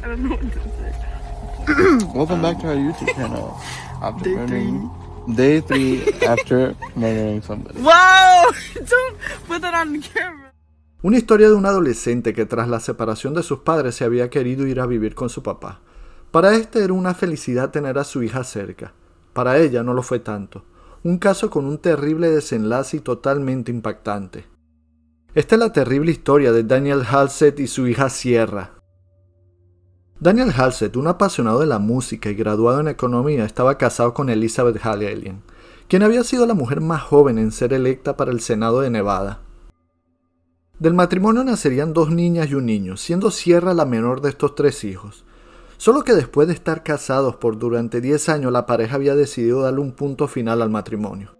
I don't know what to say. Welcome back to our YouTube channel. After Day murdering, Day 3 after murdering somebody. Wow! Don't put that on camera. Una historia de un adolescente que tras la separación de sus padres se había querido ir a vivir con su papá. Para este era una felicidad tener a su hija cerca. Para ella no lo fue tanto. Un caso con un terrible desenlace y totalmente impactante. Esta es la terrible historia de Daniel Halsted y su hija Sierra. Daniel Halsted, un apasionado de la música y graduado en economía, estaba casado con Elizabeth Hallelian, quien había sido la mujer más joven en ser electa para el Senado de Nevada. Del matrimonio nacerían 2 niñas y un niño, siendo Sierra la menor de estos 3 hijos. Solo que después de estar casados por durante 10 años, la pareja había decidido darle un punto final al matrimonio.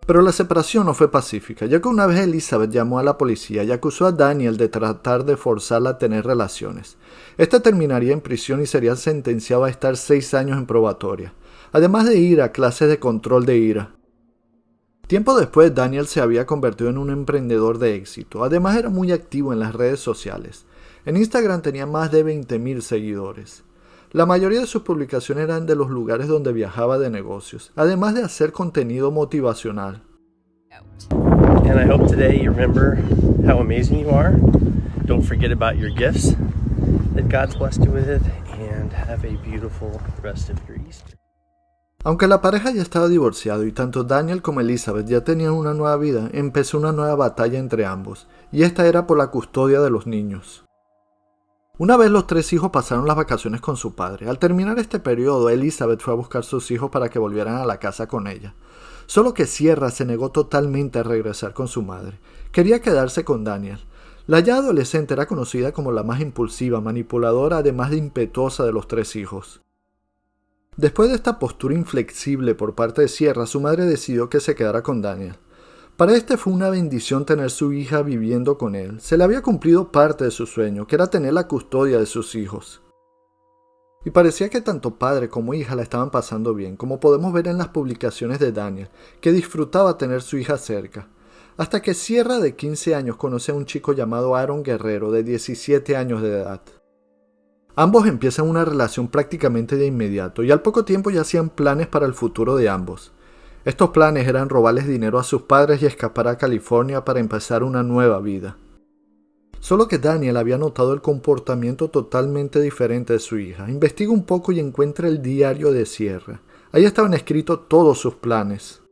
Pero la separación no fue pacífica, ya que una vez Elizabeth llamó a la policía y acusó a Daniel de tratar de forzarla a tener relaciones. Este terminaría en prisión y sería sentenciado a estar 6 años en probatoria, además de ir a clases de control de ira. Tiempo después, Daniel se había convertido en un emprendedor de éxito. Además, era muy activo en las redes sociales. En Instagram tenía más de 20,000 seguidores. La mayoría de sus publicaciones eran de los lugares donde viajaba de negocios, además de hacer contenido motivacional. And I hope today you remember how amazing you are. Don't forget about your gifts that God's blessed you with, and have a beautiful rest of your Easter. Aunque la pareja ya estaba divorciado y tanto Daniel como Elizabeth ya tenían una nueva vida, empezó una nueva batalla entre ambos, y esta era por la custodia de los niños. Una vez los 3 hijos pasaron las vacaciones con su padre. Al terminar este periodo, Elizabeth fue a buscar a sus hijos para que volvieran a la casa con ella. Solo que Sierra se negó totalmente a regresar con su madre. Quería quedarse con Daniel. La ya adolescente era conocida como la más impulsiva, manipuladora, además de impetuosa de los 3 hijos. Después de esta postura inflexible por parte de Sierra, su madre decidió que se quedara con Daniel. Para este fue una bendición tener su hija viviendo con él. Se le había cumplido parte de su sueño, que era tener la custodia de sus hijos. Y parecía que tanto padre como hija la estaban pasando bien, como podemos ver en las publicaciones de Daniel, que disfrutaba tener su hija cerca. Hasta que Sierra, de 15 años, conoce a un chico llamado Aaron Guerrero, de 17 años de edad. Ambos empiezan una relación prácticamente de inmediato, y al poco tiempo ya hacían planes para el futuro de ambos. Estos planes eran robarles dinero a sus padres y escapar a California para empezar una nueva vida. Solo que Daniel había notado el comportamiento totalmente diferente de su hija. Investiga un poco y encuentra el diario de Sierra. Ahí estaban escritos todos sus planes.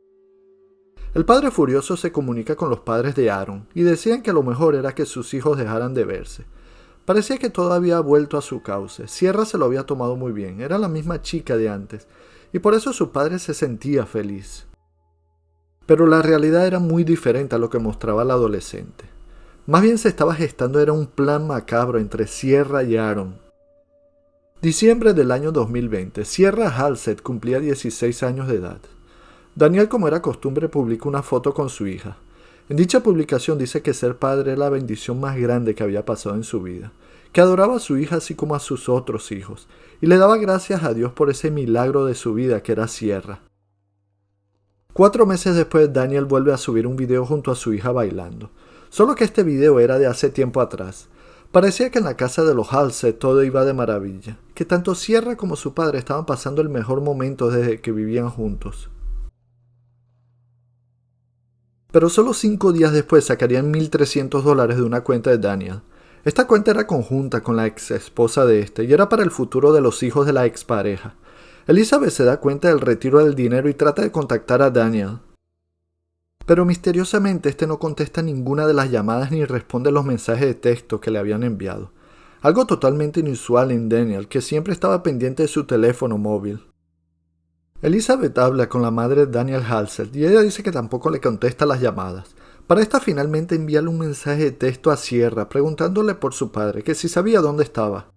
El padre furioso se comunica con los padres de Aaron y decían que lo mejor era que sus hijos dejaran de verse. Parecía que todo había vuelto a su cauce. Sierra se lo había tomado muy bien, era la misma chica de antes, y por eso su padre se sentía feliz. Pero la realidad era muy diferente a lo que mostraba la adolescente. Más bien se estaba gestando era un plan macabro entre Sierra y Aaron. Diciembre del año 2020, Sierra Halsted cumplía 16 años de edad. Daniel, como era costumbre, publicó una foto con su hija. En dicha publicación dice que ser padre era la bendición más grande que había pasado en su vida, que adoraba a su hija así como a sus otros hijos, y le daba gracias a Dios por ese milagro de su vida que era Sierra. 4 meses después, Daniel vuelve a subir un video junto a su hija bailando, solo que este video era de hace tiempo atrás. Parecía que en la casa de los Halsted todo iba de maravilla, que tanto Sierra como su padre estaban pasando el mejor momento desde que vivían juntos. Pero solo 5 días después sacarían $1,300 de una cuenta de Daniel. Esta cuenta era conjunta con la ex esposa de este y era para el futuro de los hijos de la expareja. Elizabeth se da cuenta del retiro del dinero y trata de contactar a Daniel. Pero misteriosamente este no contesta ninguna de las llamadas ni responde los mensajes de texto que le habían enviado. Algo totalmente inusual en Daniel, que siempre estaba pendiente de su teléfono móvil. Elizabeth habla con la madre de Daniel Halsted y ella dice que tampoco le contesta las llamadas. Para esta finalmente enviarle un mensaje de texto a Sierra preguntándole por su padre, que si sabía dónde estaba.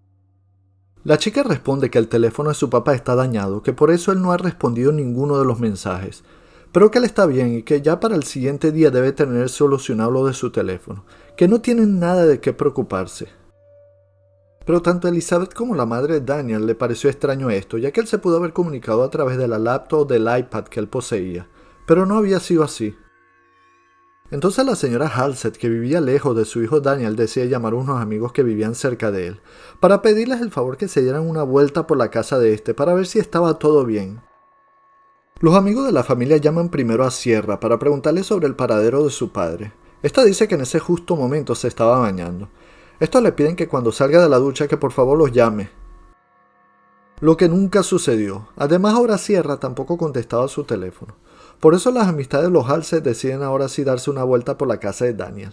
La chica responde que el teléfono de su papá está dañado, que por eso él no ha respondido ninguno de los mensajes, pero que él está bien y que ya para el siguiente día debe tener solucionado lo de su teléfono, que no tienen nada de qué preocuparse. Pero tanto a Elizabeth como la madre de Daniel le pareció extraño esto, ya que él se pudo haber comunicado a través de la laptop o del iPad que él poseía, pero no había sido así. Entonces la señora Halsted, que vivía lejos de su hijo Daniel, decide llamar a unos amigos que vivían cerca de él, para pedirles el favor que se dieran una vuelta por la casa de este para ver si estaba todo bien. Los amigos de la familia llaman primero a Sierra para preguntarle sobre el paradero de su padre. Esta dice que en ese justo momento se estaba bañando. Estos le piden que cuando salga de la ducha que por favor los llame. Lo que nunca sucedió. Además ahora Sierra tampoco contestaba su teléfono. Por eso las amistades de los Halsted deciden ahora sí darse una vuelta por la casa de Daniel.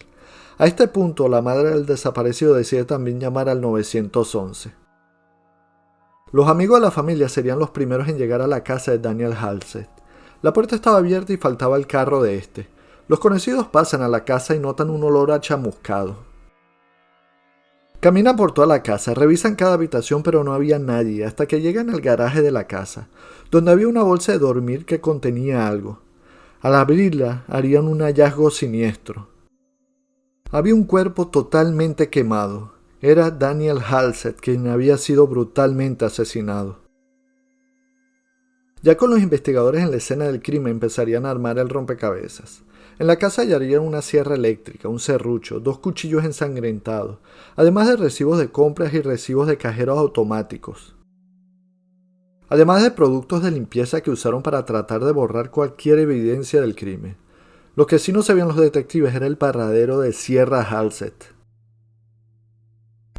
A este punto la madre del desaparecido decide también llamar al 911. Los amigos de la familia serían los primeros en llegar a la casa de Daniel Halsted. La puerta estaba abierta y faltaba el carro de este. Los conocidos pasan a la casa y notan un olor a chamuscado. Caminan por toda la casa, revisan cada habitación pero no había nadie hasta que llegan al garaje de la casa, donde había una bolsa de dormir que contenía algo. Al abrirla harían un hallazgo siniestro. Había un cuerpo totalmente quemado. Era Daniel Halsted quien había sido brutalmente asesinado. Ya con los investigadores en la escena del crimen empezarían a armar el rompecabezas. En la casa hallarían una sierra eléctrica, un serrucho, 2 cuchillos ensangrentados, además de recibos de compras y recibos de cajeros automáticos. Además de productos de limpieza que usaron para tratar de borrar cualquier evidencia del crimen. Lo que sí no sabían los detectives era el paradero de Sierra Halsted.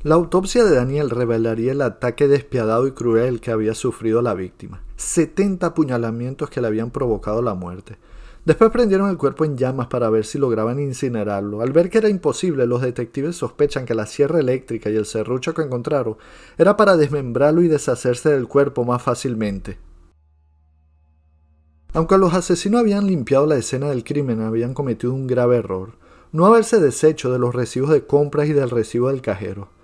La autopsia de Daniel revelaría el ataque despiadado y cruel que había sufrido la víctima. 70 apuñalamientos que le habían provocado la muerte. Después prendieron el cuerpo en llamas para ver si lograban incinerarlo. Al ver que era imposible, los detectives sospechan que la sierra eléctrica y el serrucho que encontraron era para desmembrarlo y deshacerse del cuerpo más fácilmente. Aunque los asesinos habían limpiado la escena del crimen, habían cometido un grave error: no haberse deshecho de los recibos de compras y del recibo del cajero.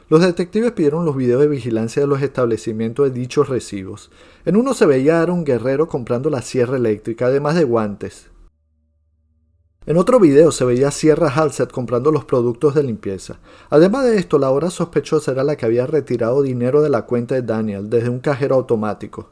Los detectives pidieron los videos de vigilancia de los establecimientos de dichos recibos. En uno se veía a Aaron Guerrero comprando la sierra eléctrica, además de guantes. En otro video se veía a Sierra Halsted comprando los productos de limpieza. Además de esto, la hora sospechosa era la que había retirado dinero de la cuenta de Daniel desde un cajero automático.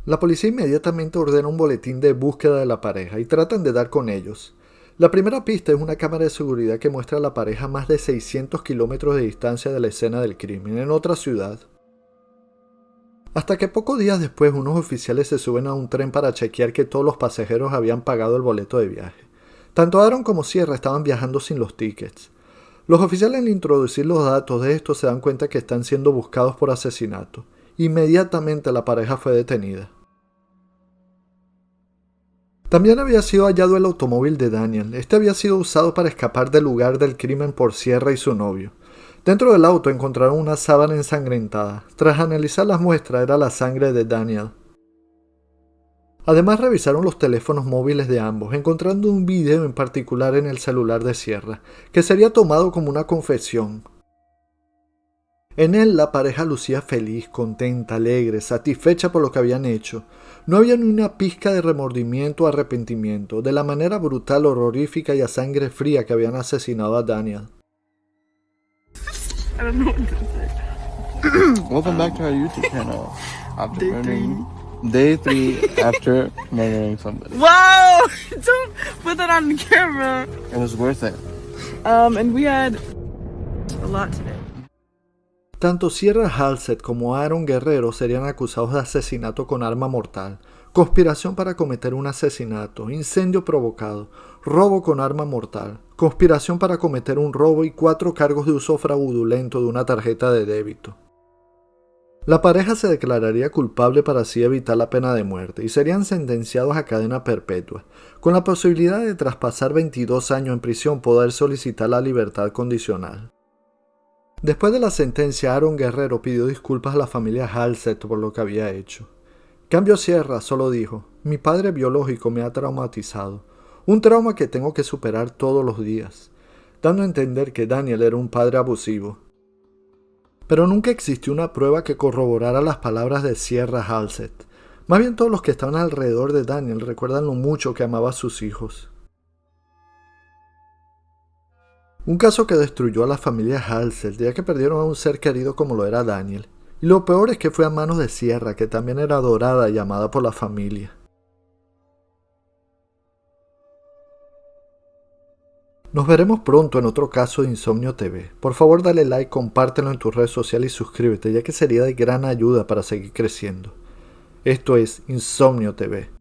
La policía inmediatamente ordena un boletín de búsqueda de la pareja y tratan de dar con ellos. La primera pista es una cámara de seguridad que muestra a la pareja a más de 600 kilómetros de distancia de la escena del crimen, en otra ciudad. Hasta que pocos días después unos oficiales se suben a un tren para chequear que todos los pasajeros habían pagado el boleto de viaje. Tanto Aaron como Sierra estaban viajando sin los tickets. Los oficiales al introducir los datos de estos se dan cuenta que están siendo buscados por asesinato. Inmediatamente la pareja fue detenida. También había sido hallado el automóvil de Daniel. Este había sido usado para escapar del lugar del crimen por Sierra y su novio. Dentro del auto encontraron una sábana ensangrentada. Tras analizar las muestras, era la sangre de Daniel. Además revisaron los teléfonos móviles de ambos, encontrando un video en particular en el celular de Sierra, que sería tomado como una confesión. En él la pareja lucía feliz, contenta, alegre, satisfecha por lo que habían hecho. No había ni una pizca de remordimiento o arrepentimiento de la manera brutal, horrorífica y a sangre fría que habían asesinado a Daniel. I don't know what to say. Welcome back to our YouTube channel. After Day murdering, Day 3 after murdering somebody. Wow! Don't put that on camera. It was worth it. And we had a lot today. Tanto Sierra Halsted como Aaron Guerrero serían acusados de asesinato con arma mortal, conspiración para cometer un asesinato, incendio provocado, robo con arma mortal, conspiración para cometer un robo y 4 cargos de uso fraudulento de una tarjeta de débito. La pareja se declararía culpable para así evitar la pena de muerte y serían sentenciados a cadena perpetua, con la posibilidad de tras pasar 22 años en prisión poder solicitar la libertad condicional. Después de la sentencia, Aaron Guerrero pidió disculpas a la familia Halsted por lo que había hecho. Cambio Sierra solo dijo: mi padre biológico me ha traumatizado, un trauma que tengo que superar todos los días, dando a entender que Daniel era un padre abusivo. Pero nunca existió una prueba que corroborara las palabras de Sierra Halsted. Más bien todos los que estaban alrededor de Daniel recuerdan lo mucho que amaba a sus hijos. Un caso que destruyó a la familia Halsted, ya que perdieron a un ser querido como lo era Daniel. Y lo peor es que fue a manos de Sierra, que también era adorada y amada por la familia. Nos veremos pronto en otro caso de Insomnio TV. Por favor dale like, compártelo en tus redes sociales y suscríbete, ya que sería de gran ayuda para seguir creciendo. Esto es Insomnio TV.